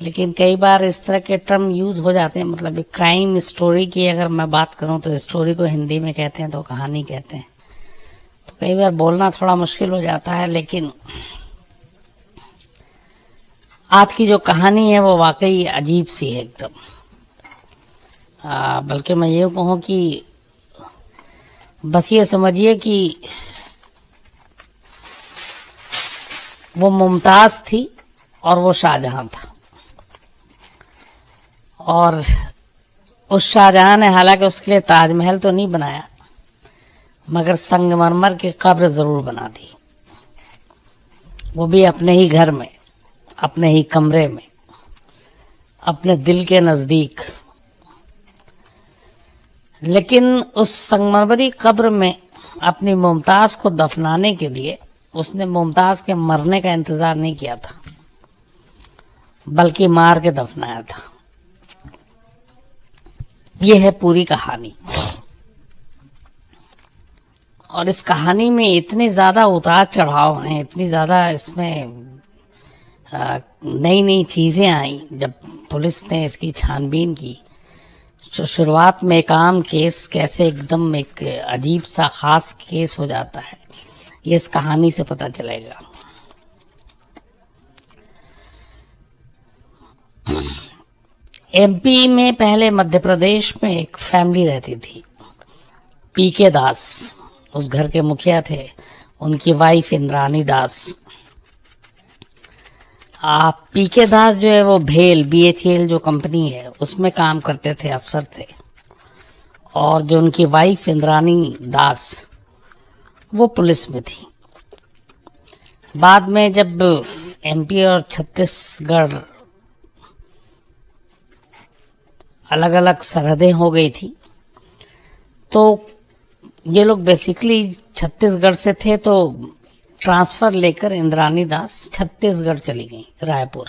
लेकिन कई बार इस तरह के टर्म यूज़ हो जाते हैं। मतलब एक क्राइम स्टोरी की अगर मैं बात करूं तो स्टोरी को हिंदी में कहते हैं तो कहानी कहते हैं, तो कई बार बोलना थोड़ा मुश्किल हो जाता है। लेकिन आज की जो कहानी है वो वाकई अजीब सी है एकदम। बल्कि मैं ये कहूँ कि बस ये समझिए कि वो मुमताज़ थी और वो शाहजहां था। और उस शाहजहां ने हालांकि उसके लिए ताजमहल तो नहीं बनाया, मगर संगमरमर की कब्र ज़रूर बना दी, वो भी अपने ही घर में, अपने ही कमरे में, अपने दिल के नज़दीक। लेकिन उस संगमरमरी कब्र में अपनी मुमताज़ को दफनाने के लिए उसने मुमताज़ के मरने का इंतज़ार नहीं किया था, बल्कि मार के दफनाया था। ये है पूरी कहानी। और इस कहानी में इतने ज़्यादा उतार चढ़ाव हैं, इतनी ज़्यादा इसमें नई नई चीज़ें आई। जब पुलिस ने इसकी छानबीन की, तो शुरुआत में एक आम केस कैसे एकदम एक अजीब सा ख़ास केस हो जाता है, ये इस कहानी से पता चलेगा। एमपी में पहले मध्य प्रदेश में एक फैमिली रहती थी, पीके दास उस घर के मुखिया थे, उनकी वाइफ इंद्रानी दास। पीके दास जो है वो भेल बीएचईएल जो कंपनी है उसमें काम करते थे, अफसर थे। और जो उनकी वाइफ इंद्रानी दास वो पुलिस में थी। बाद में जब एमपी और छत्तीसगढ़ अलग अलग सरहदें हो गई थी, तो ये लोग बेसिकली छत्तीसगढ़ से थे, तो ट्रांसफ़र लेकर इंद्रानी दास छत्तीसगढ़ चली गई, रायपुर।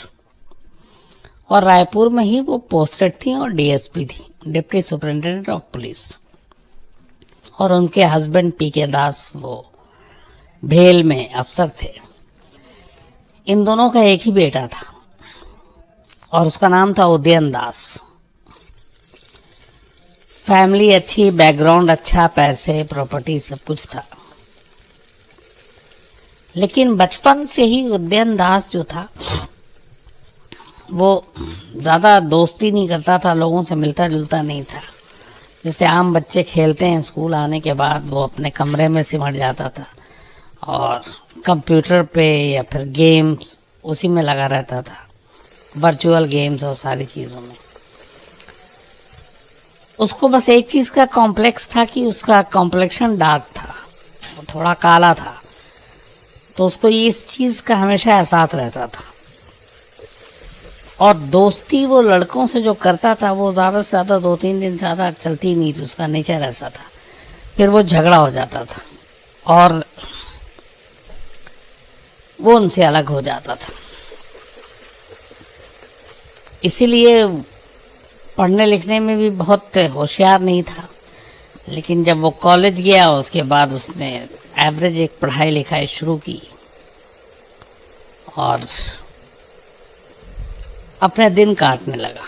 और रायपुर में ही वो पोस्टेड थी और डीएसपी थी, डिप्टी सुपरिटेंडेंट ऑफ पुलिस। और उनके हस्बैंड पीके दास वो भेल में अफसर थे। इन दोनों का एक ही बेटा था और उसका नाम था उदयन दास। फैमिली अच्छी, बैकग्राउंड अच्छा, पैसे प्रॉपर्टी सब कुछ था। लेकिन बचपन से ही उदयन दास जो था वो ज़्यादा दोस्ती नहीं करता था, लोगों से मिलता जुलता नहीं था। जैसे आम बच्चे खेलते हैं, स्कूल आने के बाद वो अपने कमरे में सिमट जाता था और कंप्यूटर पे या फिर गेम्स उसी में लगा रहता था, वर्चुअल गेम्स और सारी चीज़ों में। उसको बस एक चीज़ का कॉम्प्लेक्स था कि उसका कॉम्प्लेक्शन डार्क था, वो थोड़ा काला था, तो उसको इस चीज़ का हमेशा एहसास रहता था। और दोस्ती वो लड़कों से जो करता था वो ज़्यादा से ज़्यादा 2-3 दिन ज़्यादा चलती नहीं थी, उसका नेचर ऐसा था। फिर वो झगड़ा हो जाता था और वो उनसे अलग हो जाता था। इसीलिए पढ़ने लिखने में भी बहुत होशियार नहीं था। लेकिन जब वो कॉलेज गया उसके बाद उसने एवरेज एक पढ़ाई लिखाई शुरू की और अपने दिन काटने लगा।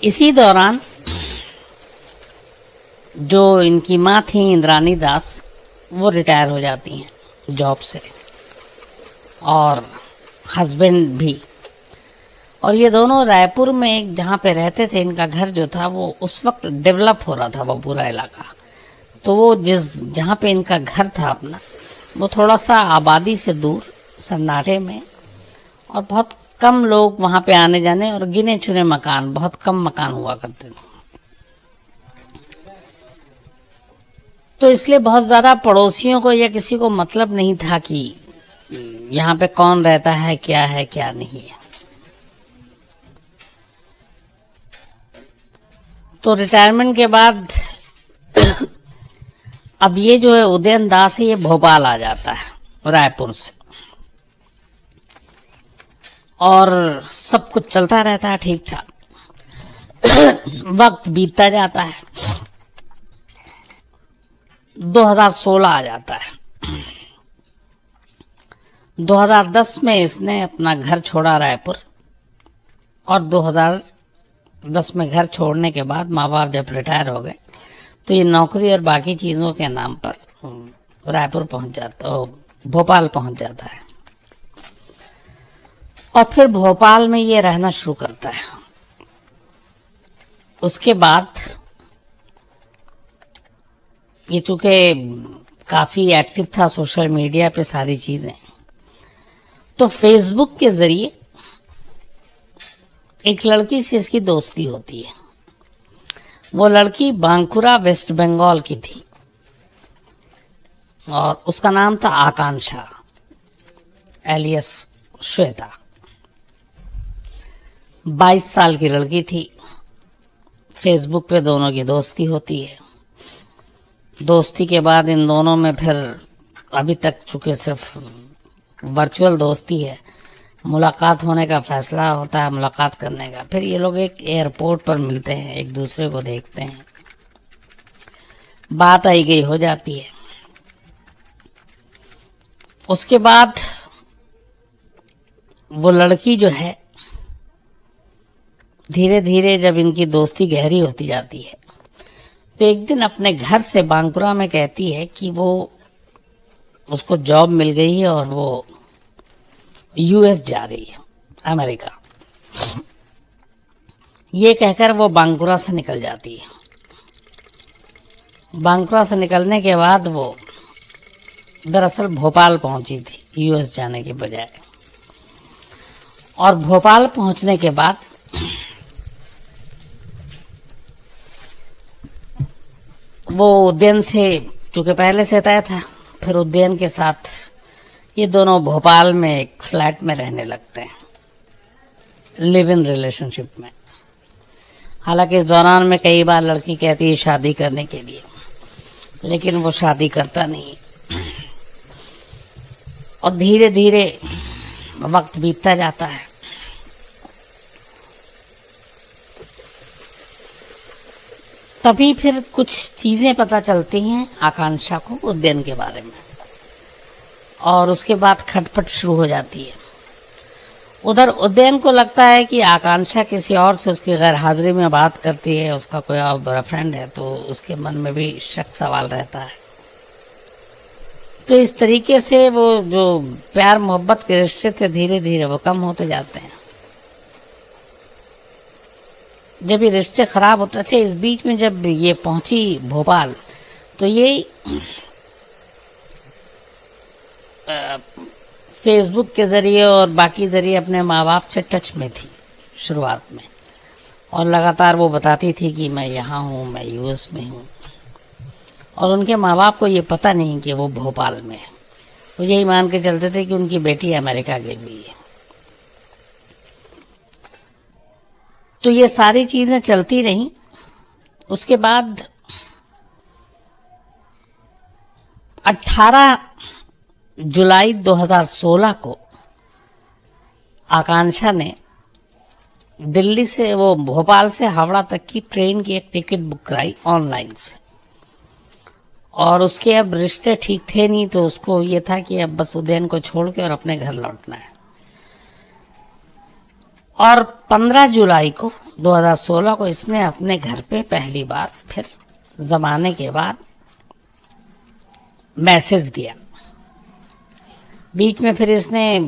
इसी दौरान जो इनकी माँ थी इंद्रानी दास, वो रिटायर हो जाती हैं जॉब से, और हस्बैंड भी। और ये दोनों रायपुर में एक जहाँ पे रहते थे, इनका घर जो था वो उस वक्त डेवलप हो रहा था वो पूरा इलाका। तो वो जहाँ पे इनका घर था अपना, वो थोड़ा सा आबादी से दूर सन्नाटे में, और बहुत कम लोग वहाँ पे आने जाने, और गिने चुने मकान, बहुत कम मकान हुआ करते थे। तो इसलिए बहुत ज़्यादा पड़ोसियों को या किसी को मतलब नहीं था कि यहाँ पे कौन रहता है क्या नहीं है। तो रिटायरमेंट के बाद अब ये जो है उदयन दास है, ये भोपाल आ जाता है रायपुर से, और सब कुछ चलता रहता है ठीक ठाक। वक्त बीतता जाता है, 2016 आ जाता है। 2010 में इसने अपना घर छोड़ा रायपुर, और 2010 में घर छोड़ने के बाद माँ बाप जब रिटायर हो गए तो ये नौकरी और बाकी चीज़ों के नाम पर रायपुर पहुंच जाता, भोपाल पहुंच जाता है। और फिर भोपाल में ये रहना शुरू करता है। उसके बाद ये चूँकि काफ़ी एक्टिव था सोशल मीडिया पे सारी चीज़ें, तो फेसबुक के ज़रिए एक लड़की से इसकी दोस्ती होती है। वो लड़की बांकुरा वेस्ट बंगाल की थी और उसका नाम था आकांक्षा एलियस श्वेता। 22 साल की लड़की थी। फेसबुक पे दोनों की दोस्ती होती है। दोस्ती के बाद इन दोनों में फिर अभी तक चूँकि सिर्फ वर्चुअल दोस्ती है, मुलाकात होने का फैसला होता है, मुलाकात करने का। फिर ये लोग एक एयरपोर्ट पर मिलते हैं, एक दूसरे को देखते हैं, बात आई गई हो जाती है। उसके बाद वो लड़की जो है धीरे धीरे जब इनकी दोस्ती गहरी होती जाती है तो एक दिन अपने घर से बांकुरा में कहती है कि वो उसको जॉब मिल गई है और वो यूएस जा रही है, अमेरिका। ये कहकर वो बांकुरा से निकल जाती है। बांकुरा से निकलने के बाद वो दरअसल भोपाल पहुंची थी यूएस जाने के बजाय। और भोपाल पहुंचने के बाद वो उद्यन से, चूँकि पहले से तय था, फिर उद्यन के साथ ये दोनों भोपाल में एक फ्लैट में रहने लगते हैं, लिव इन रिलेशनशिप में। हालांकि इस दौरान में कई बार लड़की कहती है शादी करने के लिए, लेकिन वो शादी करता नहीं। और धीरे धीरे वक्त बीतता जाता है। तभी फिर कुछ चीज़ें पता चलती हैं आकांक्षा को उद्यन के बारे में, और उसके बाद खटपट शुरू हो जाती है। उधर उद्यन को लगता है कि आकांक्षा किसी और से उसकी गैर हाजिरी में बात करती है, उसका कोई और बॉयफ्रेंड है, तो उसके मन में भी शक सवाल रहता है। तो इस तरीके से वो जो प्यार मोहब्बत के रिश्ते थे धीरे धीरे वो कम होते जाते हैं। जब ये रिश्ते ख़राब होते थे, इस बीच में जब ये पहुंची भोपाल तो ये फेसबुक के ज़रिए और बाकी ज़रिए अपने माँ बाप से टच में थी शुरुआत में, और लगातार वो बताती थी कि मैं यहाँ हूँ, मैं यूएस में हूँ। और उनके माँ बाप को ये पता नहीं कि वो भोपाल में है। वो यही मान के चलते थे कि उनकी बेटी अमेरिका गई हुई है। तो ये सारी चीज़ें चलती रहीं। उसके बाद 18 जुलाई 2016 को आकांक्षा ने दिल्ली से, वो भोपाल से हावड़ा तक की ट्रेन की एक टिकट बुक कराई ऑनलाइन से। और उसके अब रिश्ते ठीक थे नहीं, तो उसको ये था कि अब बस उदयन को छोड़ के और अपने घर लौटना है। और 15 जुलाई को 2016 को इसने अपने घर पे पहली बार फिर ज़माने के बाद मैसेज दिया। बीच में फिर इसने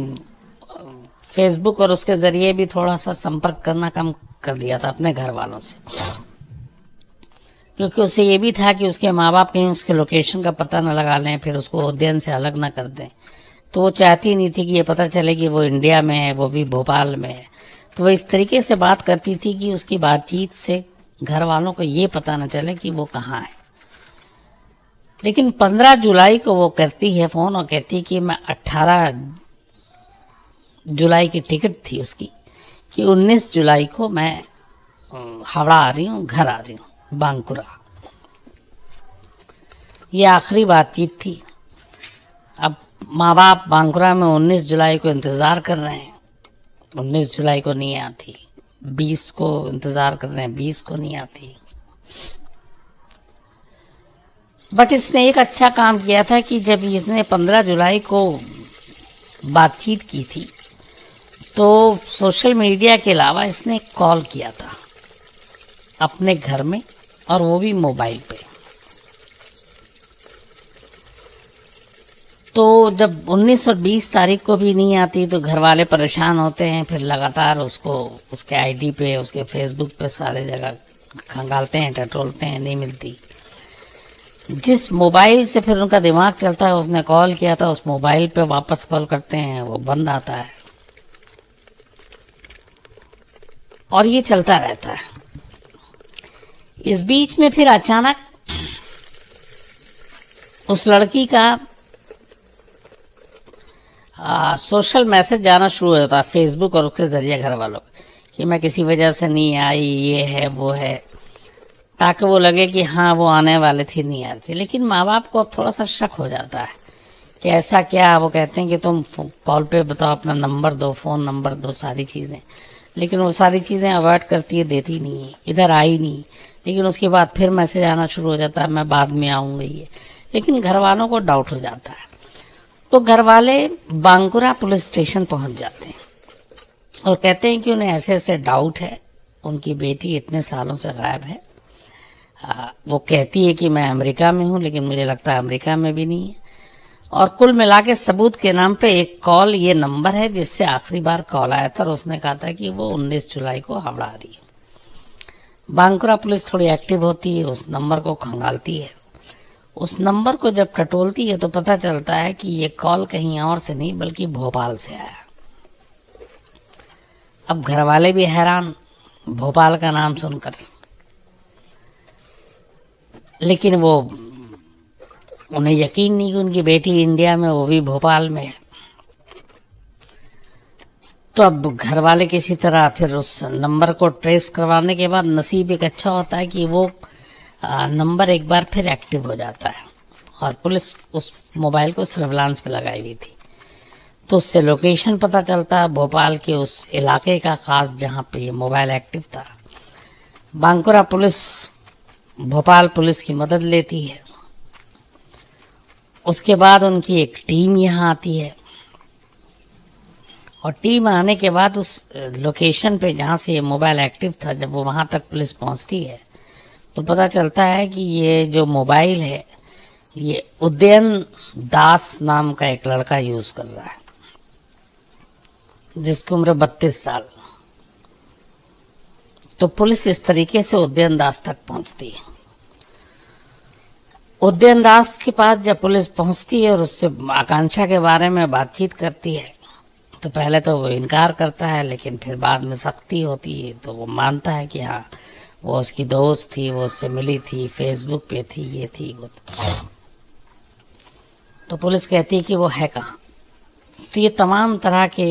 फेसबुक और उसके ज़रिए भी थोड़ा सा संपर्क करना कम कर दिया था अपने घर वालों से, क्योंकि उसे ये भी था कि उसके माँ बाप कहीं उसके लोकेशन का पता न लगा लें, फिर उसको उद्यन से अलग ना कर दें। तो वो चाहती नहीं थी कि ये पता चले कि वो इंडिया में है, वो भी भोपाल में है। तो वो इस तरीके से बात करती थी कि उसकी बातचीत से घर वालों को ये पता न चले कि वो कहाँ है। लेकिन 15 जुलाई को वो करती है फ़ोन और कहती कि मैं 18 जुलाई की टिकट थी उसकी, कि 19 जुलाई को मैं हावड़ा आ रही हूँ, घर आ रही हूँ बांकुरा। ये आखिरी बातचीत थी। अब माँ बाप बांकुरा में 19 जुलाई को इंतज़ार कर रहे हैं। 19 जुलाई को नहीं आती, 20 को इंतज़ार कर रहे हैं, 20 को नहीं आती। बट इसने एक अच्छा काम किया था कि जब इसने 15 जुलाई को बातचीत की थी, तो सोशल मीडिया के अलावा इसने एक कॉल किया था अपने घर में, और वो भी मोबाइल पे। तो जब 19 और 20 तारीख को भी नहीं आती तो घर वाले परेशान होते हैं, फिर लगातार उसको उसके आईडी पे, उसके फेसबुक पे सारे जगह खंगालते हैं, टटोलते हैं, नहीं मिलती। जिस मोबाइल से फिर उनका दिमाग चलता है, उसने कॉल किया था, उस मोबाइल पे वापस कॉल करते हैं, वो बंद आता है, और ये चलता रहता है। इस बीच में फिर अचानक उस लड़की का सोशल मैसेज जाना शुरू हो जाता है, फेसबुक और उसके ज़रिए घर वालों को, कि मैं किसी वजह से नहीं आई, ये है वो है, ताकि वो लगे कि हाँ वो आने वाले थी, नहीं आ रही थी। लेकिन माँ बाप को अब थोड़ा सा शक हो जाता है कि ऐसा क्या। वो कहते हैं कि तुम कॉल पे बताओ, अपना नंबर दो, फ़ोन नंबर दो, सारी चीज़ें। लेकिन वो सारी चीज़ें अवॉइड करती है, देती नहीं है, इधर आई नहीं। लेकिन उसके बाद फिर मैसेज आना शुरू हो जाता है, मैं बाद में आऊँगी ये। लेकिन घर वालों को डाउट हो जाता है, तो घर वाले बांकुरा पुलिस स्टेशन पहुंच जाते हैं और कहते हैं कि उन्हें ऐसे ऐसे डाउट है, उनकी बेटी इतने सालों से गायब है। वो कहती है कि मैं अमेरिका में हूँ, लेकिन मुझे लगता है अमेरिका में भी नहीं है। और कुल मिला के सबूत के नाम पे एक कॉल, ये नंबर है जिससे आखिरी बार कॉल आया था, और उसने कहा था कि वो 19 जुलाई को हावड़ा आ रही है। बांकुरा पुलिस थोड़ी एक्टिव होती है, उस नंबर को खंगालती है। उस नंबर को जब टटोलती है तो पता चलता है कि ये कॉल कहीं और से नहीं बल्कि भोपाल से आया। अब घर वाले भी हैरान भोपाल का नाम सुनकर, लेकिन वो उन्हें यकीन नहीं कि उनकी बेटी इंडिया में, वो भी भोपाल में है। तो अब घर वाले किसी तरह फिर उस नंबर को ट्रेस करवाने के बाद नसीब एक अच्छा होता है कि वो नंबर एक बार फिर एक्टिव हो जाता है, और पुलिस उस मोबाइल को सर्विलांस पे लगाई हुई थी। तो उससे लोकेशन पता चलता है भोपाल के उस इलाके का, खास जहाँ पे ये मोबाइल एक्टिव था। बांकुरा पुलिस भोपाल पुलिस की मदद लेती है। उसके बाद उनकी एक टीम यहाँ आती है, और टीम आने के बाद उस लोकेशन पे जहाँ से ये मोबाइल एक्टिव था, जब वो वहाँ तक पुलिस पहुँचती है तो पता चलता है कि ये जो मोबाइल है ये उदयन दास नाम का एक लड़का यूज़ कर रहा है, जिसकी उम्र 32 साल। तो पुलिस इस तरीके से उदयन दास तक पहुंचती है। उदयन दास के पास जब पुलिस पहुंचती है और उससे आकांक्षा के बारे में बातचीत करती है, तो पहले तो वो इनकार करता है, लेकिन फिर बाद में सख्ती होती है तो वो मानता है कि हाँ वो उसकी दोस्त थी, वो उससे मिली थी, फेसबुक पे थी, ये थी वो थी। तो पुलिस कहती है कि वो है कहाँ। तो ये तमाम तरह के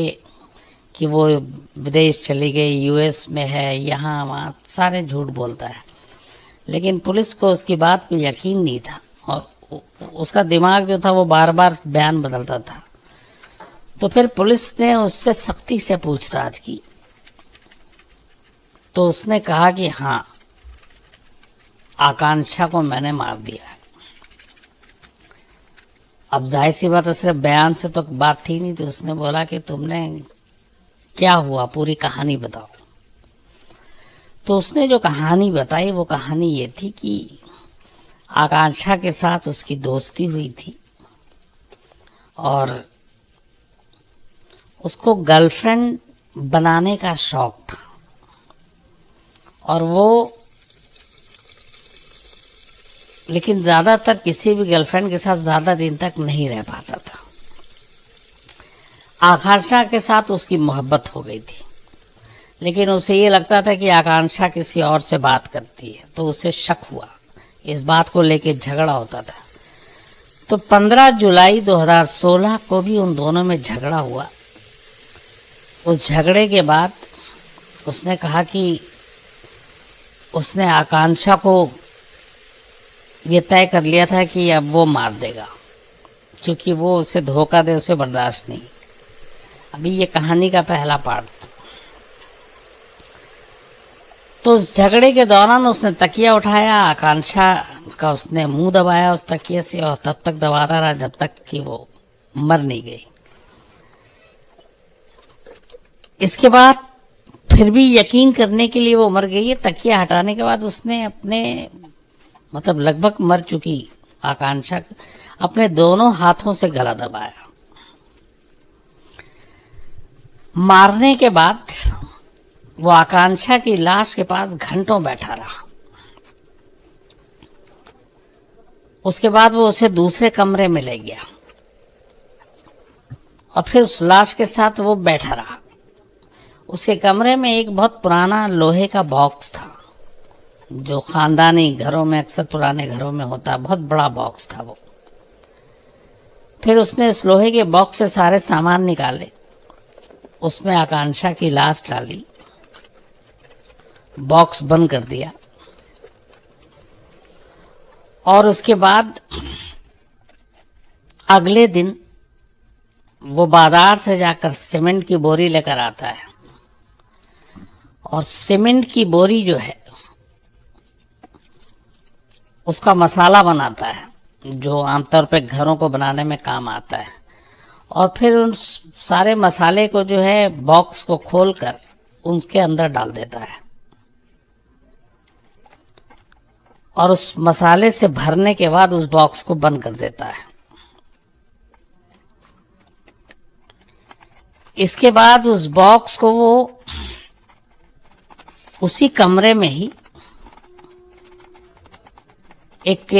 कि वो विदेश चली गई, यूएस में है, यहाँ वहाँ सारे झूठ बोलता है। लेकिन पुलिस को उसकी बात पे यकीन नहीं था, और उसका दिमाग जो था वो बार बार बयान बदलता था। तो फिर पुलिस ने उससे सख्ती से पूछताछ की, तो उसने कहा कि हाँ आकांक्षा को मैंने मार दिया है। अब जाहिर सी बात है, सिर्फ बयान से तो बात थी नहीं, तो उसने बोला कि तुमने क्या हुआ, पूरी कहानी बताओ। तो उसने जो कहानी बताई वो कहानी ये थी कि आकांक्षा के साथ उसकी दोस्ती हुई थी, और उसको गर्लफ्रेंड बनाने का शौक था, और वो लेकिन ज़्यादातर किसी भी गर्लफ्रेंड के साथ ज़्यादा दिन तक नहीं रह पाता था। आकांक्षा के साथ उसकी मोहब्बत हो गई थी, लेकिन उसे ये लगता था कि आकांक्षा किसी और से बात करती है, तो उसे शक हुआ, इस बात को लेके झगड़ा होता था। तो 15 जुलाई 2016 को भी उन दोनों में झगड़ा हुआ। उस झगड़े के बाद उसने कहा कि उसने आकांक्षा को ये तय कर लिया था कि अब वो मार देगा, क्योंकि वो उसे धोखा दे उसे बर्दाश्त नहीं। अभी ये कहानी का पहला पार्ट। तो उस झगड़े के दौरान उसने तकिया उठाया, आकांक्षा का उसने मुंह दबाया उस तकिए से, और तब तक दबाता रहा जब तक कि वो मर नहीं गई। इसके बाद फिर भी यकीन करने के लिए वो मर गई है। तकिया हटाने के बाद उसने अपने मतलब लगभग मर चुकी आकांक्षा अपने दोनों हाथों से गला दबाया। मारने के बाद वो आकांक्षा की लाश के पास घंटों बैठा रहा। उसके बाद वो उसे दूसरे कमरे में ले गया और फिर उस लाश के साथ वो बैठा रहा। उसके कमरे में एक बहुत पुराना लोहे का बॉक्स था, जो खानदानी घरों में अक्सर पुराने घरों में होता है, बहुत बड़ा बॉक्स था वो। फिर उसने इस लोहे के बॉक्स से सारे सामान निकाले, उसमें आकांक्षा की लाश डाली, बॉक्स बंद कर दिया और उसके बाद अगले दिन वो बाजार से जाकर सीमेंट की बोरी लेकर आता है और सीमेंट की बोरी जो है उसका मसाला बनाता है, जो आमतौर पे घरों को बनाने में काम आता है। और फिर उन सारे मसाले को जो है बॉक्स को खोलकर उसके अंदर डाल देता है और उस मसाले से भरने के बाद उस बॉक्स को बंद कर देता है। इसके बाद उस बॉक्स को वो उसी कमरे में ही एक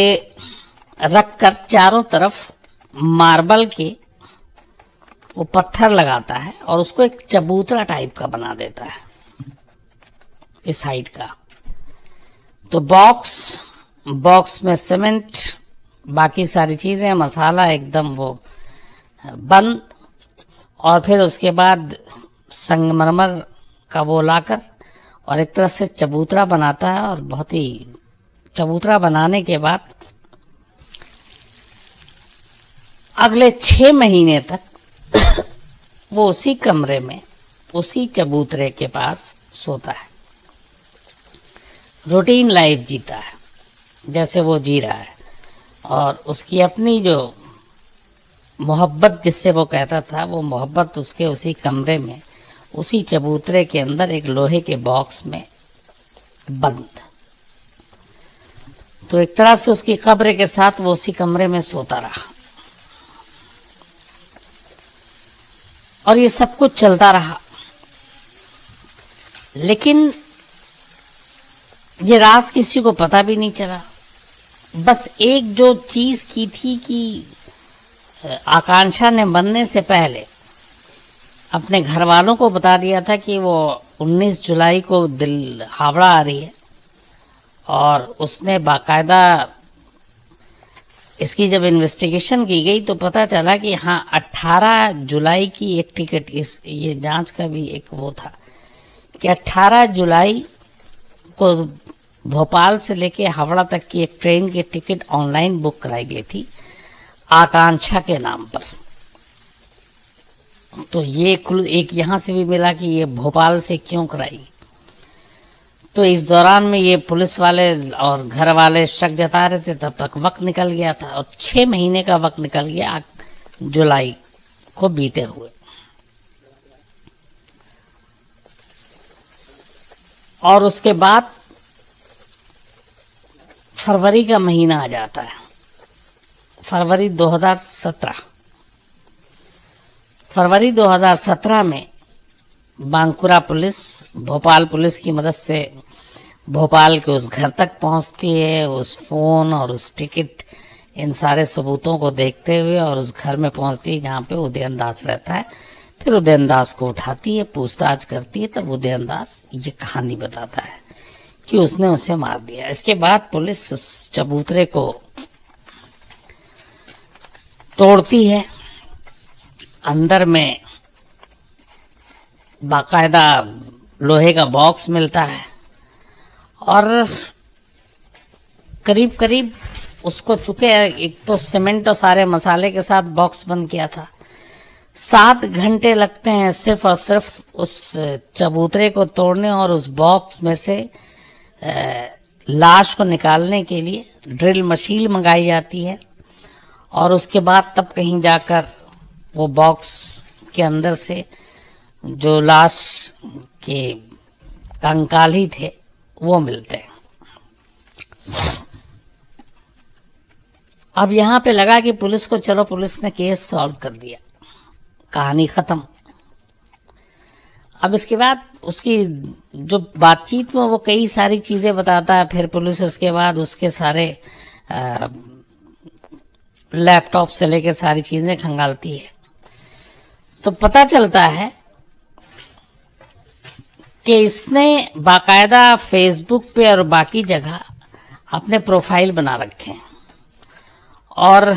रखकर चारों तरफ मार्बल के वो पत्थर लगाता है और उसको एक चबूतरा टाइप का बना देता है इस हाइट का। तो बॉक्स में सीमेंट, बाकी सारी चीज़ें, मसाला एकदम वो बंद। और फिर उसके बाद संगमरमर का वो लाकर और एक तरह से चबूतरा बनाता है और बहुत ही चबूतरा बनाने के बाद अगले 6 महीने तक वो उसी कमरे में उसी चबूतरे के पास सोता है, रूटीन लाइफ जीता है जैसे वो जी रहा है। और उसकी अपनी जो मोहब्बत जिससे वो कहता था, वो मोहब्बत उसके उसी कमरे में उसी चबूतरे के अंदर एक लोहे के बॉक्स में बंद। तो एक तरह से उसकी कब्र के साथ वो उसी कमरे में सोता रहा और ये सब कुछ चलता रहा। लेकिन ये राज किसी को पता भी नहीं चला। बस एक जो चीज की थी कि आकांक्षा ने बनने से पहले अपने घर वालों को बता दिया था कि वो 19 जुलाई को हावड़ा आ रही है और उसने बाकायदा इसकी जब इन्वेस्टिगेशन की गई तो पता चला कि हाँ 18 जुलाई की एक टिकट, ये जांच का भी एक वो था कि 18 जुलाई को भोपाल से लेके हावड़ा तक की एक ट्रेन की टिकट ऑनलाइन बुक कराई गई थी आकांक्षा के नाम पर। तो ये एक यहाँ से भी मिला कि ये भोपाल से क्यों कराई। तो इस दौरान में ये पुलिस वाले और घर वाले शक जता रहे थे, तब तक वक्त निकल गया था और 6 महीने का वक्त निकल गया जुलाई को बीते हुए। और उसके बाद फरवरी का महीना आ जाता है, फरवरी 2017 में बांकुरा पुलिस भोपाल पुलिस की मदद से भोपाल के उस घर तक पहुंचती है। उस फोन और उस टिकट, इन सारे सबूतों को देखते हुए और उस घर में पहुंचती है जहाँ पे उदयन दास रहता है। फिर उदयन दास को उठाती है, पूछताछ करती है, तब उदयन दास ये कहानी बताता है कि उसने उसे मार दिया। इसके बाद पुलिस उस चबूतरे को तोड़ती है, अंदर में बाकायदा लोहे का बॉक्स मिलता है और करीब करीब उसको चुके एक तो सीमेंट और सारे मसाले के साथ बॉक्स बंद किया था, 7 घंटे लगते हैं सिर्फ और सिर्फ उस चबूतरे को तोड़ने और उस बॉक्स में से लाश को निकालने के लिए ड्रिल मशीन मंगाई जाती है और उसके बाद तब कहीं जाकर वो बॉक्स के अंदर से जो लाश के कंकाल ही थे वो मिलते हैं। अब यहाँ पे लगा कि पुलिस को, चलो पुलिस ने केस सॉल्व कर दिया, कहानी ख़त्म। अब इसके बाद उसकी जो बातचीत में वो कई सारी चीज़ें बताता है, फिर पुलिस उसके बाद उसके सारे लैपटॉप से लेकर सारी चीज़ें खंगालती है। तो पता चलता है कि इसने बाकायदा फेसबुक पे और बाकी जगह अपने प्रोफाइल बना रखे हैं और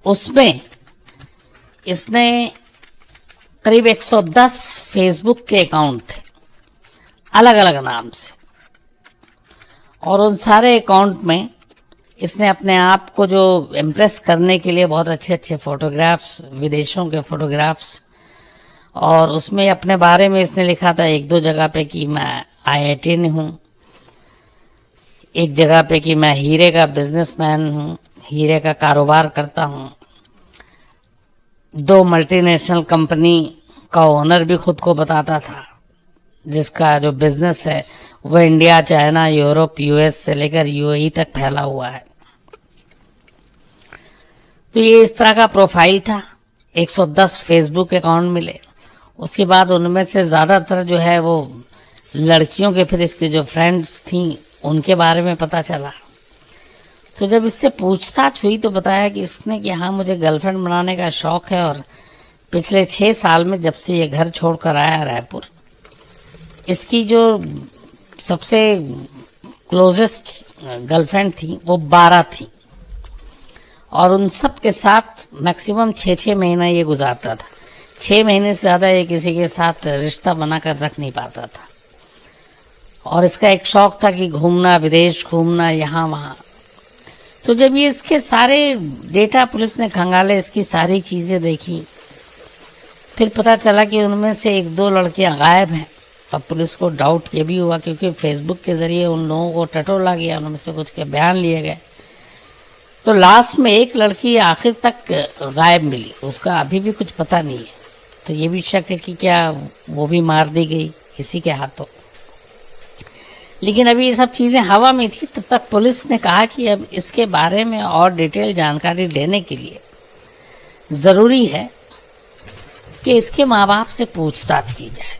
उसमें इसने करीब 110 फेसबुक के अकाउंट थे अलग अलग नाम से, और उन सारे अकाउंट में इसने अपने आप को जो इम्प्रेस करने के लिए बहुत अच्छे अच्छे फ़ोटोग्राफ्स, विदेशों के फ़ोटोग्राफ्स, और उसमें अपने बारे में इसने लिखा था एक दो जगह पे कि मैं IITian हूँ, एक जगह पे कि मैं हीरे का बिजनेसमैन हूँ, हीरे का कारोबार करता हूँ, 2 मल्टीनेशनल कंपनी का ओनर भी खुद को बताता था, जिसका जो बिजनेस है वो इंडिया, चाइना, यूरोप, US से लेकर UAE तक फैला हुआ है। तो ये इस तरह का प्रोफाइल था। 110 फेसबुक अकाउंट मिले। उसके बाद उनमें से ज़्यादातर जो है वो लड़कियों के, फिर इसके जो फ्रेंड्स थी उनके बारे में पता चला। तो जब इससे पूछताछ हुई तो बताया कि इसने कि हाँ, मुझे गर्लफ्रेंड बनाने का शौक़ है, और पिछले 6 साल में जब से ये घर छोड़कर आया रायपुर, इसकी जो सबसे क्लोजेस्ट गर्लफ्रेंड थी वो 12 थी, और उन सब के साथ मैक्सिमम 6-6 महीना ये गुजारता था। 6 महीने से ज़्यादा ये किसी के साथ रिश्ता बनाकर रख नहीं पाता था। और इसका एक शौक़ था कि घूमना, विदेश घूमना, यहाँ वहाँ। तो जब ये इसके सारे डेटा पुलिस ने खंगाले, इसकी सारी चीज़ें देखी, फिर पता चला कि उनमें से 1-2 लड़कियां गायब हैं। तब पुलिस को डाउट ये भी हुआ, क्योंकि फेसबुक के ज़रिए उन लोगों को टटोला गया, उनमें से कुछ के बयान लिए गए। तो लास्ट में एक लड़की आखिर तक गायब मिली, उसका अभी भी कुछ पता नहीं है। तो ये भी शक है कि क्या वो भी मार दी गई इसी के हाथों। लेकिन अभी ये सब चीज़ें हवा में थी। तब तक पुलिस ने कहा कि अब इसके बारे में और डिटेल जानकारी लेने के लिए ज़रूरी है कि इसके माँ बाप से पूछताछ की जाए।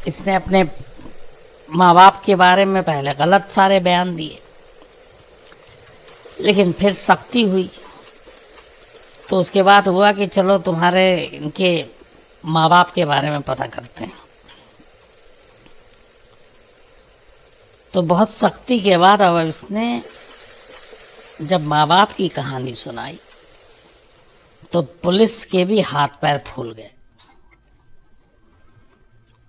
इसने अपने माँ बाप के बारे में पहले गलत सारे बयान दिए, लेकिन फिर सख्ती हुई। तो उसके बाद हुआ कि चलो तुम्हारे इनके माँ बाप के बारे में पता करते हैं। तो बहुत सख्ती के बाद अब इसने जब माँ बाप की कहानी सुनाई तो पुलिस के भी हाथ पैर फूल गए।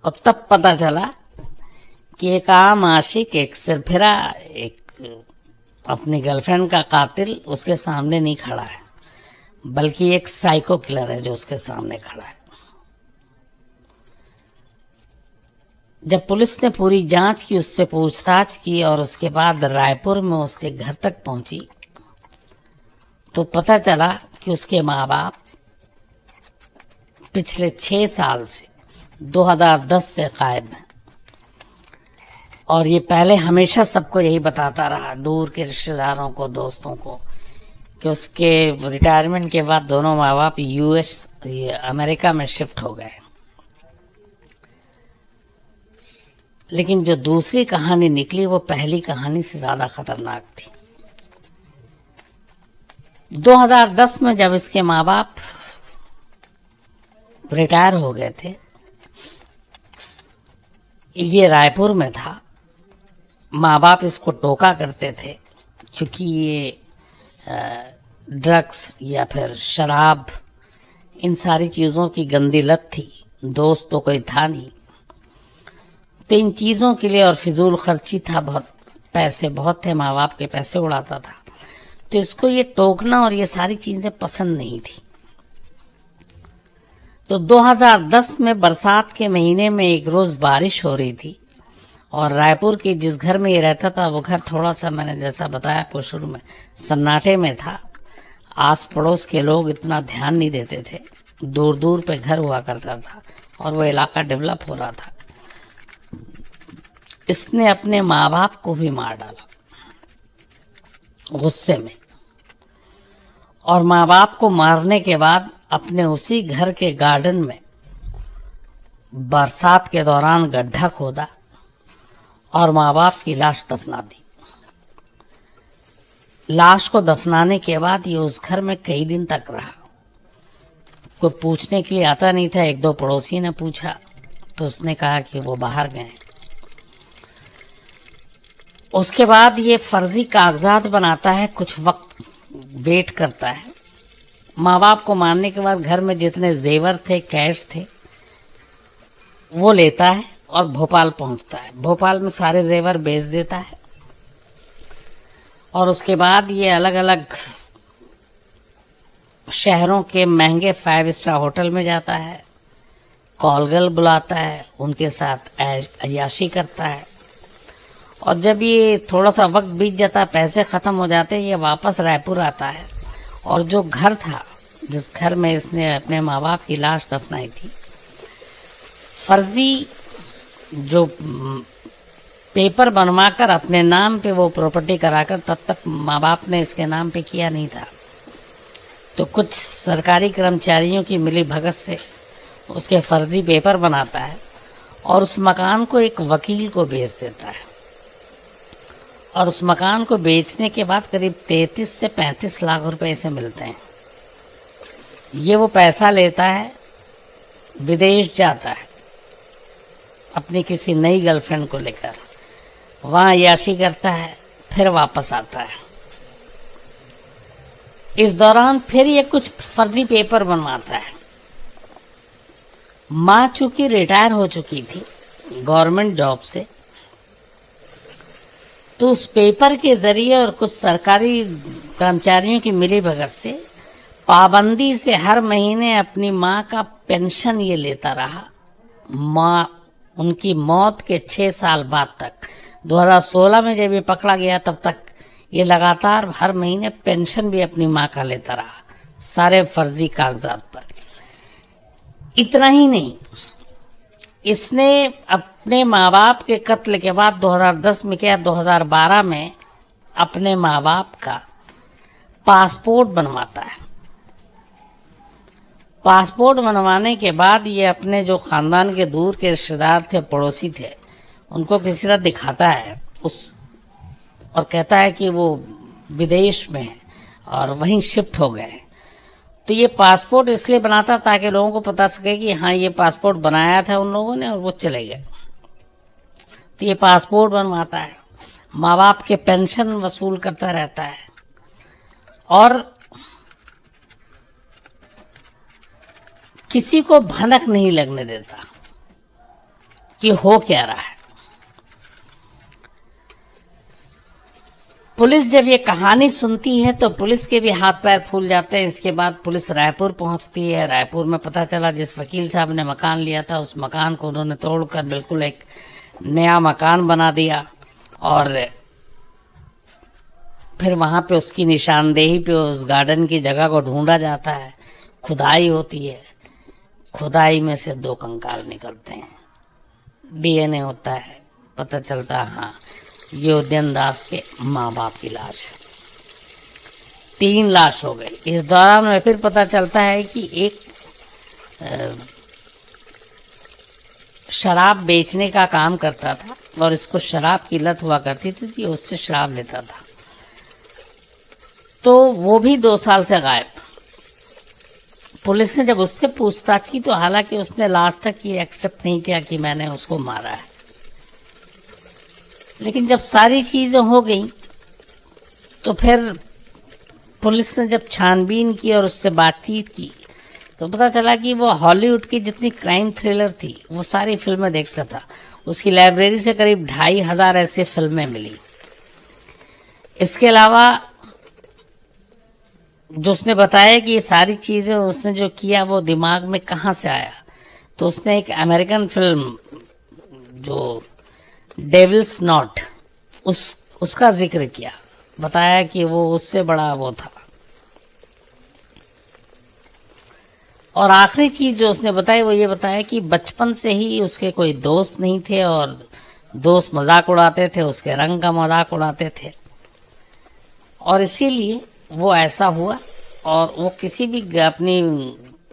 और तब पता चला कि एक आम आशिक, एक सिरफिरा, एक अपनी गर्लफ्रेंड का कातिल उसके सामने नहीं खड़ा है, बल्कि एक साइको किलर है जो उसके सामने खड़ा है। जब पुलिस ने पूरी जांच की, उससे पूछताछ की और उसके बाद रायपुर में उसके घर तक पहुंची, तो पता चला कि उसके माँ बाप पिछले 6 साल से 2010 से गायब हैं। और ये पहले हमेशा सबको यही बताता रहा, दूर के रिश्तेदारों को, दोस्तों को, कि उसके रिटायरमेंट के बाद दोनों माँ बाप US अमेरिका में शिफ्ट हो गए। लेकिन जो दूसरी कहानी निकली वो पहली कहानी से ज़्यादा खतरनाक थी। 2010 में जब इसके माँ बाप रिटायर हो गए थे, ये रायपुर में था। माँ बाप इसको टोका करते थे, क्योंकि ये ड्रग्स या फिर शराब, इन सारी चीज़ों की गंदी लत थी। दोस्त तो कोई था नहीं, तो इन चीज़ों के लिए और फिजूल खर्ची था, बहुत पैसे बहुत थे, माँ बाप के पैसे उड़ाता था। तो इसको ये टोकना और ये सारी चीज़ें पसंद नहीं थी। तो 2010 में बरसात के महीने में एक रोज़ बारिश हो रही थी, और रायपुर के जिस घर में ये रहता था वो घर थोड़ा सा, मैंने जैसा बताया आपको शुरू में, सन्नाटे में था। आस पड़ोस के लोग इतना ध्यान नहीं देते थे, दूर दूर पे घर हुआ करता था और वो इलाका डेवलप हो रहा था। इसने अपने माँ बाप को भी मार डाला गुस्से में, और माँ बाप को मारने के बाद अपने उसी घर के गार्डन में बरसात के दौरान गड्ढा खोदा और माँ बाप की लाश दफना दी। लाश को दफनाने के बाद ये उस घर में कई दिन तक रहा। कोई पूछने के लिए आता नहीं था। एक दो पड़ोसी ने पूछा तो उसने कहा कि वो बाहर गए। उसके बाद ये फर्जी कागजात बनाता है, कुछ वक्त वेट करता है। माँ बाप को मारने के बाद घर में जितने जेवर थे, कैश थे, वो लेता है और भोपाल पहुंचता है। भोपाल में सारे जेवर बेच देता है और उसके बाद ये अलग अलग शहरों के महंगे 5 स्टार होटल में जाता है, कॉल गर्ल बुलाता है, उनके साथ अय्याशी करता है। और जब ये थोड़ा सा वक्त बीत जाता, पैसे ख़त्म हो जाते, ये वापस रायपुर आता है और जो घर था, जिस घर में इसने अपने माँ बाप की लाश दफनाई थी, फर्जी जो पेपर बनवाकर अपने नाम पे वो प्रॉपर्टी कराकर, तब तक माँ बाप ने इसके नाम पे किया नहीं था, तो कुछ सरकारी कर्मचारियों की मिली भगत से उसके फर्जी पेपर बनाता है और उस मकान को एक वकील को बेच देता है। और उस मकान को बेचने के बाद करीब 33 से 35 लाख रुपए इसे मिलते हैं। ये वो पैसा लेता है, विदेश जाता है अपनी किसी नई गर्लफ्रेंड को लेकर, वहाँ अय्याशी करता है, फिर वापस आता है। इस दौरान फिर ये कुछ फर्जी पेपर बनवाता है। माँ चूंकि रिटायर हो चुकी थी गवर्नमेंट जॉब से, तो उस पेपर के जरिए और कुछ सरकारी कर्मचारियों की मिलीभगत से पाबंदी से हर महीने अपनी माँ का पेंशन ये लेता रहा। माँ उनकी मौत के 6 साल बाद तक, 2016 में जब ये पकड़ा गया, तब तक ये लगातार हर महीने पेंशन भी अपनी माँ का लेता रहा, सारे फर्जी कागजात पर। इतना ही नहीं, इसने अपने माँ बाप के कत्ल के बाद 2010 में क्या 2012 में अपने माँ बाप का पासपोर्ट बनवाता है। पासपोर्ट बनवाने के बाद ये अपने जो ख़ानदान के दूर के रिश्तेदार थे, पड़ोसी थे, उनको किसी तरह दिखाता है और कहता है कि वो विदेश में है और वहीं शिफ्ट हो गए। तो ये पासपोर्ट इसलिए बनाता ताकि लोगों को पता सके कि हाँ, ये पासपोर्ट बनाया था उन लोगों ने और वो चले गए। तो ये पासपोर्ट बनवाता है, माँ बाप के पेंशन वसूल करता रहता है और किसी को भनक नहीं लगने देता कि हो क्या रहा है। पुलिस जब ये कहानी सुनती है तो पुलिस के भी हाथ पैर फूल जाते हैं। इसके बाद पुलिस रायपुर पहुंचती है। रायपुर में पता चला जिस वकील साहब ने मकान लिया था, उस मकान को उन्होंने तोड़कर बिल्कुल एक नया मकान बना दिया और फिर वहाँ पे उसकी निशानदेही पे उस गार्डन की जगह को ढूंढा जाता है। खुदाई होती है, खुदाई में से 2 कंकाल निकलते हैं, डीएनए होता है, पता चलता है हाँ, ये उदयन दास के माँ बाप की लाश है। 3 लाश हो गई। इस दौरान में फिर पता चलता है कि एक शराब बेचने का काम करता था और इसको शराब की लत हुआ करती थी, तो ये उससे शराब लेता था। तो वो भी 2 साल से गायब। पुलिस ने जब उससे पूछताछ की तो हालांकि उसने लास्ट तक ये एक्सेप्ट नहीं किया कि मैंने उसको मारा है, लेकिन जब सारी चीज़ें हो गई तो फिर पुलिस ने जब छानबीन की और उससे बातचीत की तो पता चला कि वो हॉलीवुड की जितनी क्राइम थ्रिलर थी वो सारी फिल्में देखता था। उसकी लाइब्रेरी से करीब 2500 ऐसी फिल्में मिली। इसके अलावा जो उसने बताया कि ये सारी चीज़ें उसने जो किया वो दिमाग में कहाँ से आया, तो उसने एक अमेरिकन फिल्म जो डेविल्स नॉट उसका जिक्र किया, बताया कि वो उससे बड़ा वो था और आखिरी चीज़ जो उसने बताई वो ये बताया कि बचपन से ही उसके कोई दोस्त नहीं थे और दोस्त मजाक उड़ाते थे, उसके रंग का मजाक उड़ाते थे और इसीलिए वो ऐसा हुआ। और वो किसी भी अपनी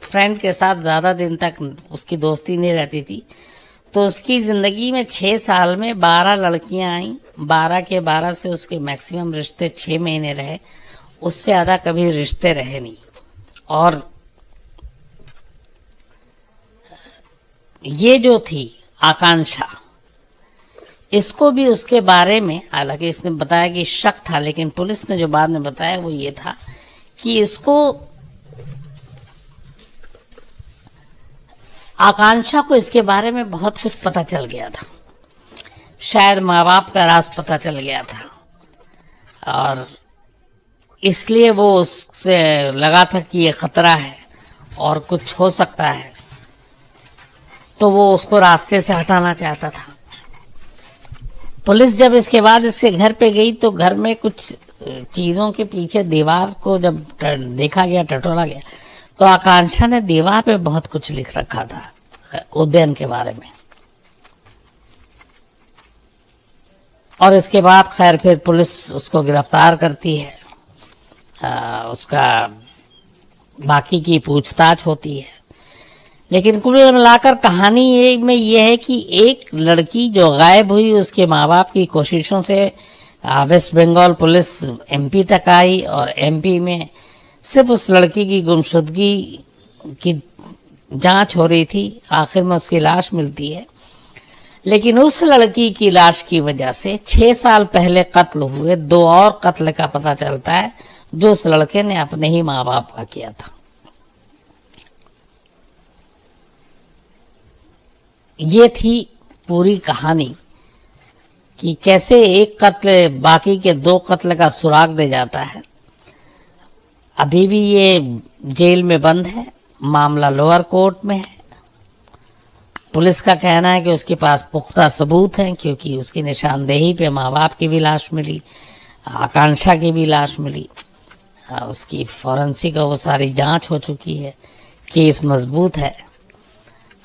फ्रेंड के साथ ज़्यादा दिन तक उसकी दोस्ती नहीं रहती थी। तो उसकी ज़िंदगी में 6 साल में 12 लड़कियां आईं, 12 के 12 से उसके मैक्सिमम रिश्ते 6 महीने रहे, उससे ज़्यादा कभी रिश्ते रहे नहीं। और ये जो थी आकांक्षा, इसको भी उसके बारे में, हालांकि इसने बताया कि शक था, लेकिन पुलिस ने जो बाद में बताया वो ये था कि इसको, आकांक्षा को इसके बारे में बहुत कुछ पता चल गया था। शायद माँ बाप का राज पता चल गया था और इसलिए वो उससे लगा था कि ये खतरा है और कुछ हो सकता है, तो वो उसको रास्ते से हटाना चाहता था। पुलिस जब इसके बाद इसके घर पे गई तो घर में कुछ चीज़ों के पीछे दीवार को जब देखा गया, टटोला गया, तो आकांक्षा ने दीवार पे बहुत कुछ लिख रखा था उदयन के बारे में। और इसके बाद खैर फिर पुलिस उसको गिरफ्तार करती है, उसका बाकी की पूछताछ होती है। लेकिन कुल मिलाकर कहानी ये में ये है कि एक लड़की जो गायब हुई, उसके माँ बाप की कोशिशों से वेस्ट बंगाल पुलिस एमपी तक आई और एमपी में सिर्फ उस लड़की की गुमशुदगी की जांच हो रही थी। आखिर में उसकी लाश मिलती है, लेकिन उस लड़की की लाश की वजह से 6 साल पहले कत्ल हुए 2 और कत्ल का पता चलता है, जो उस लड़के ने अपने ही माँ बाप का किया था। ये थी पूरी कहानी कि कैसे एक कत्ल बाकी के 2 कत्ल का सुराग दे जाता है। अभी भी ये जेल में बंद है, मामला लोअर कोर्ट में है। पुलिस का कहना है कि उसके पास पुख्ता सबूत हैं, क्योंकि उसकी निशानदेही पे माँ बाप की भी लाश मिली, आकांक्षा की भी लाश मिली, उसकी फॉरेंसिक वो सारी जांच हो चुकी है, केस मजबूत है।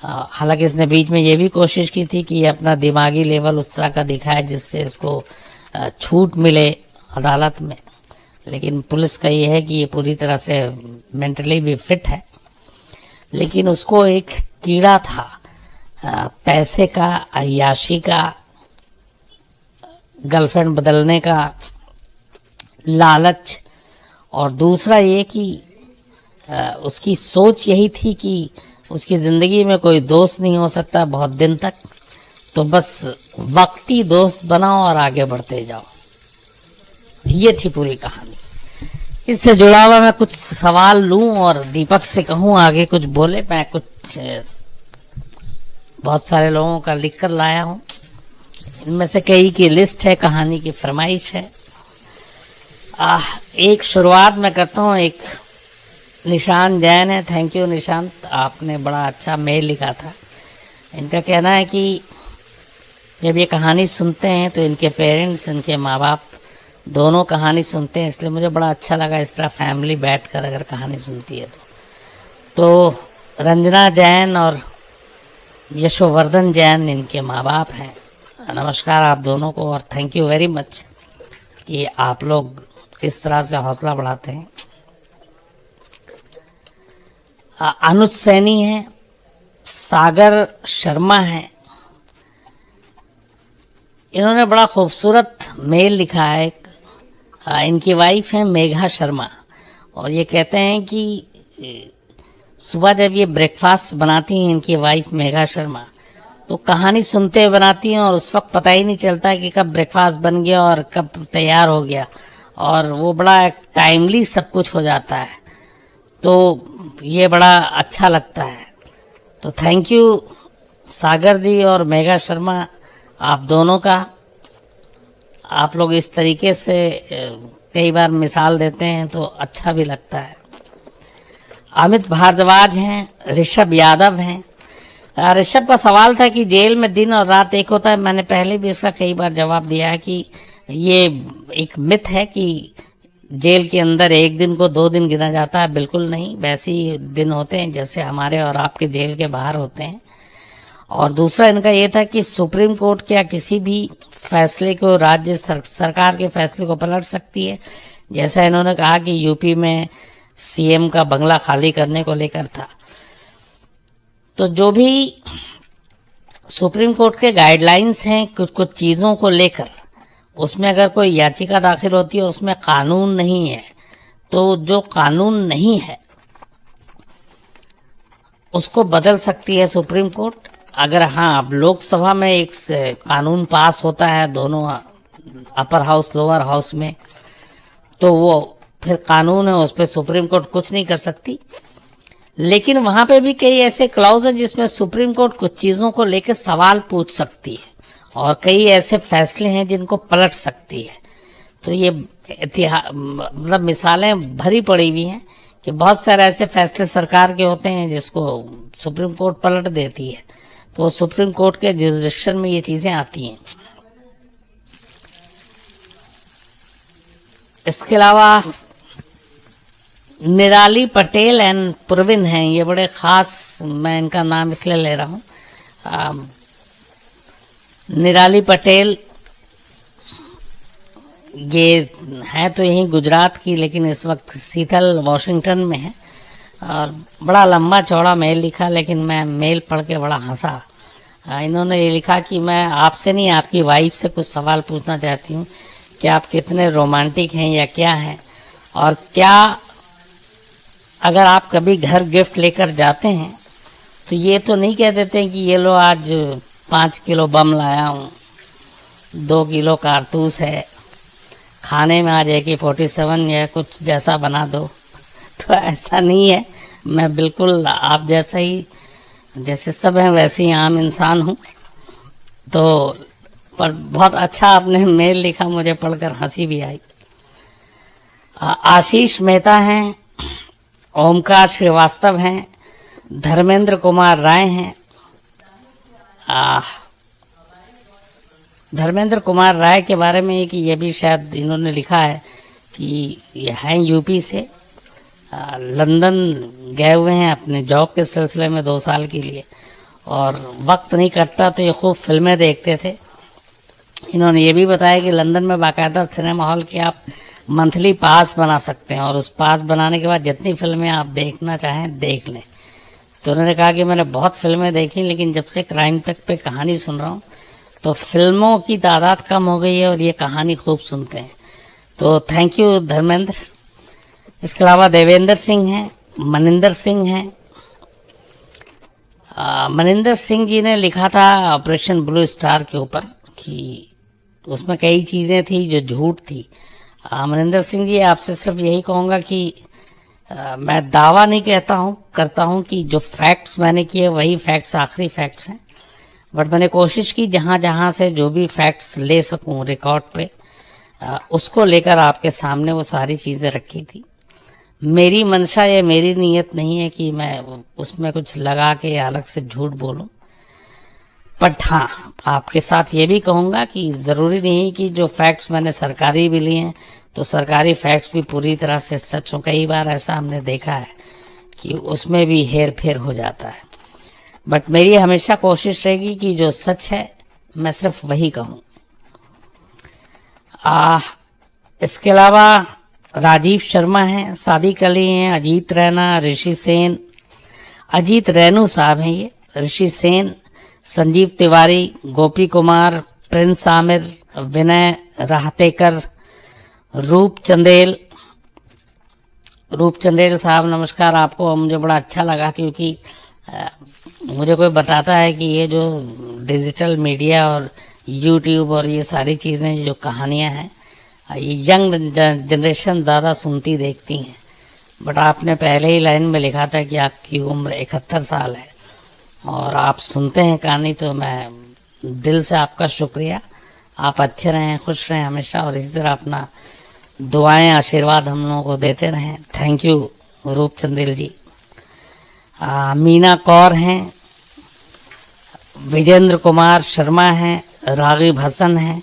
हालांकि इसने बीच में ये भी कोशिश की थी कि ये अपना दिमागी लेवल उस तरह का दिखाए जिससे इसको छूट मिले अदालत में, लेकिन पुलिस का ये है कि ये पूरी तरह से मेंटली भी फिट है। लेकिन उसको एक कीड़ा था पैसे का, अय्याशी का, गर्लफ्रेंड बदलने का लालच, और दूसरा ये कि उसकी सोच यही थी कि उसकी ज़िंदगी में कोई दोस्त नहीं हो सकता बहुत दिन तक, तो बस वक्ती दोस्त बनाओ और आगे बढ़ते जाओ। ये थी पूरी कहानी। इससे जुड़ा हुआ मैं कुछ सवाल लूं और दीपक से कहूं आगे कुछ बोले। मैं कुछ बहुत सारे लोगों का लिख कर लाया हूं, इनमें से कई की लिस्ट है, कहानी की फरमाइश है। एक शुरुआत मैं करता हूं। एक निशान जैन है, थैंक यू निशांत, आपने बड़ा अच्छा मेल लिखा था। इनका कहना है कि जब ये कहानी सुनते हैं तो इनके पेरेंट्स, इनके माँ बाप दोनों कहानी सुनते हैं, इसलिए मुझे बड़ा अच्छा लगा इस तरह फैमिली बैठकर अगर कहानी सुनती है तो रंजना जैन और यशोवर्धन जैन इनके माँ बाप हैं। नमस्कार आप दोनों को और थैंक यू वेरी मच कि आप लोग इस तरह से हौसला बढ़ाते हैं। अनुज सैनी है, सागर शर्मा है, इन्होंने बड़ा खूबसूरत मेल लिखा है। इनकी वाइफ है मेघा शर्मा और ये कहते हैं कि सुबह जब ये ब्रेकफास्ट बनाती हैं इनकी वाइफ मेघा शर्मा, तो कहानी सुनते हुए बनाती हैं और उस वक्त पता ही नहीं चलता कि कब ब्रेकफास्ट बन गया और कब तैयार हो गया, और वो बड़ा टाइमली सब कुछ हो जाता है, तो ये बड़ा अच्छा लगता है। तो थैंक यू सागर दी और मेघा शर्मा, आप दोनों का। आप लोग इस तरीके से कई बार मिसाल देते हैं तो अच्छा भी लगता है। अमित भारद्वाज हैं, ऋषभ यादव हैं। ऋषभ का सवाल था कि जेल में दिन और रात एक होता है। मैंने पहले भी इसका कई बार जवाब दिया है कि ये एक मिथ है कि जेल के अंदर एक दिन को 2 दिन गिना जाता है, बिल्कुल नहीं। वैसे ही दिन होते हैं जैसे हमारे और आपके जेल के बाहर होते हैं। और दूसरा इनका ये था कि सुप्रीम कोर्ट क्या किसी भी फैसले को, राज्य सरकार के फैसले को पलट सकती है। जैसा इन्होंने कहा कि यूपी में सीएम का बंगला खाली करने को लेकर था, तो जो भी सुप्रीम कोर्ट के गाइडलाइंस हैं कुछ कुछ चीज़ों को लेकर, उसमें अगर कोई याचिका दाखिल होती है और उसमें कानून नहीं है, तो जो कानून नहीं है उसको बदल सकती है सुप्रीम कोर्ट। अगर हाँ, अब लोकसभा में एक कानून पास होता है दोनों अपर हाउस लोअर हाउस में, तो वो फिर कानून है, उस पर सुप्रीम कोर्ट कुछ नहीं कर सकती। लेकिन वहाँ पे भी कई ऐसे क्लॉज हैं जिसमें सुप्रीम कोर्ट कुछ चीज़ों को लेकर सवाल पूछ सकती है और कई ऐसे फैसले हैं जिनको पलट सकती है। तो ये मतलब मिसालें भरी पड़ी हुई हैं कि बहुत सारे ऐसे फैसले सरकार के होते हैं जिसको सुप्रीम कोर्ट पलट देती है, तो सुप्रीम कोर्ट के जुरिडिक्शन में ये चीज़ें आती हैं। इसके अलावा निराली पटेल एंड प्रवीण हैं, ये बड़े ख़ास, मैं इनका नाम इसलिए ले रहा हूँ। निराली पटेल ये हैं तो यहीं गुजरात की, लेकिन इस वक्त सीएटल वॉशिंगटन में है। और बड़ा लंबा चौड़ा मेल लिखा, लेकिन मैं मेल पढ़ के बड़ा हंसा। इन्होंने ये लिखा कि मैं आपसे नहीं, आपकी वाइफ से कुछ सवाल पूछना चाहती हूँ कि आप कितने रोमांटिक हैं या क्या हैं, और क्या अगर आप कभी घर गिफ्ट लेकर जाते हैं तो ये तो नहीं कह देते कि ये लो आज 5 किलो बम लाया हूँ, 2 किलो कारतूस है, खाने में आज AK-47 या कुछ जैसा बना दो। तो ऐसा नहीं है, मैं बिल्कुल आप जैसा ही, जैसे सब हैं वैसे ही आम इंसान हूँ। तो पर बहुत अच्छा आपने मेल लिखा, मुझे पढ़कर हंसी भी आई। आशीष मेहता हैं, ओमकार श्रीवास्तव हैं, धर्मेंद्र कुमार राय हैं। धर्मेंद्र कुमार राय के बारे में कि ये भी शायद इन्होंने लिखा है कि ये हैं यूपी से, लंदन गए हुए हैं अपने जॉब के सिलसिले में 2 साल के लिए, और वक्त नहीं कटता तो ये खूब फिल्में देखते थे। इन्होंने ये भी बताया कि लंदन में बाकायदा सिनेमा हॉल के आप मंथली पास बना सकते हैं, और उस पास बनाने के बाद जितनी फिल्में आप देखना चाहें देख लें। तो उन्होंने कहा कि मैंने बहुत फिल्में देखी, लेकिन जब से क्राइम तक पे कहानी सुन रहा हूँ तो फिल्मों की तादाद कम हो गई है और ये कहानी खूब सुनते हैं। तो थैंक यू धर्मेंद्र। इसके अलावा देवेंद्र सिंह हैं, मनिंदर सिंह हैं। मनिंदर सिंह जी ने लिखा था ऑपरेशन ब्लू स्टार के ऊपर कि उसमें कई चीज़ें थी जो झूठ थी। मनिंदर सिंह जी, आपसे सिर्फ यही कहूँगा कि मैं दावा नहीं करता हूँ कि जो फैक्ट्स मैंने किए वही फैक्ट्स आखिरी फैक्ट्स हैं, बट मैंने कोशिश की जहाँ जहाँ से जो भी फैक्ट्स ले सकूँ रिकॉर्ड पे, उसको लेकर आपके सामने वो सारी चीज़ें रखी थी। मेरी मंशा या मेरी नीयत नहीं है कि मैं उसमें कुछ लगा के अलग से झूठ बोलूं। बट हाँ, आपके साथ ये भी कहूँगा कि ज़रूरी नहीं कि जो फैक्ट्स मैंने सरकारी भी लिए हैं तो सरकारी फैक्ट्स भी पूरी तरह से सच हों। कई बार ऐसा हमने देखा है कि उसमें भी हेर फेर हो जाता है। बट मेरी हमेशा कोशिश रहेगी कि जो सच है मैं सिर्फ वही कहूँ। इसके अलावा राजीव शर्मा हैं, सादिक अली हैं, अजीत रैना, ऋषि सेन, अजीत रैनू साहब हैं ये, ऋषि सेन, संजीव तिवारी, गोपी कुमार, प्रिंस आमिर, विनय राहतेकर, रूप चंदेल साहब नमस्कार आपको। मुझे बड़ा अच्छा लगा क्योंकि मुझे कोई बताता है कि ये जो डिजिटल मीडिया और यूट्यूब और ये सारी चीज़ें जो कहानियाँ हैं ये यंग जनरेशन ज़्यादा सुनती देखती हैं। बट आपने पहले ही लाइन में लिखा था कि आपकी उम्र 71 साल है और आप सुनते हैं कहानी, तो मैं दिल से आपका शुक्रिया। आप अच्छे रहें, खुश रहें हमेशा, और इसी तरह अपना दुआएं आशीर्वाद हम लोगों को देते रहें। थैंक यू रूप चंदेल जी। मीना कौर हैं, विजेंद्र कुमार शर्मा हैं, रागिब हसन हैं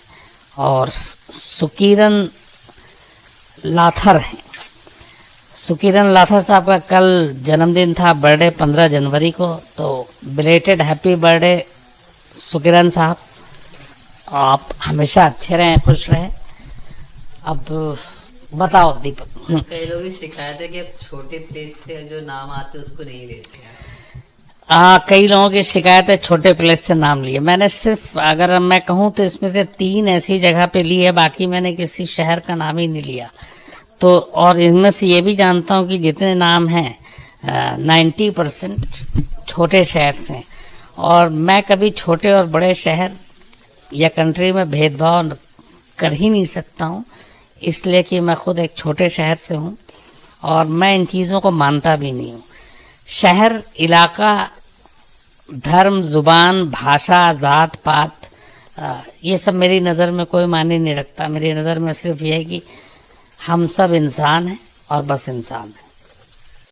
और सुकीरन लाथर हैं। सुकिरन लाथर साहब का कल जन्मदिन था, बर्थडे 15 जनवरी को। तो बिलेटेड हैप्पी बर्थडे सुकिरन साहब, आप हमेशा अच्छे रहें, खुश रहें। अब बताओ दीपक। कई लोगों की शिकायत है कि छोटे प्लेस से जो नाम आते उसको नहीं लेते हैं। कई लोगों की शिकायत है छोटे प्लेस से नाम लिए। मैंने सिर्फ, अगर मैं कहूँ तो इसमें से 3 ऐसी जगह पे ली है, बाकी मैंने किसी शहर का नाम ही नहीं लिया। तो और इनमें से ये भी जानता हूँ कि जितने नाम हैं 90% छोटे शहर से हैं। और मैं कभी छोटे और बड़े शहर या कंट्री में भेदभाव कर ही नहीं सकता हूँ, इसलिए कि मैं खुद एक छोटे शहर से हूँ और मैं इन चीज़ों को मानता भी नहीं हूँ। शहर, इलाका, धर्म, ज़ुबान, भाषा, जात पात, ये सब मेरी नज़र में कोई मायने नहीं रखता। मेरी नज़र में सिर्फ ये है कि हम सब इंसान हैं और बस इंसान हैं।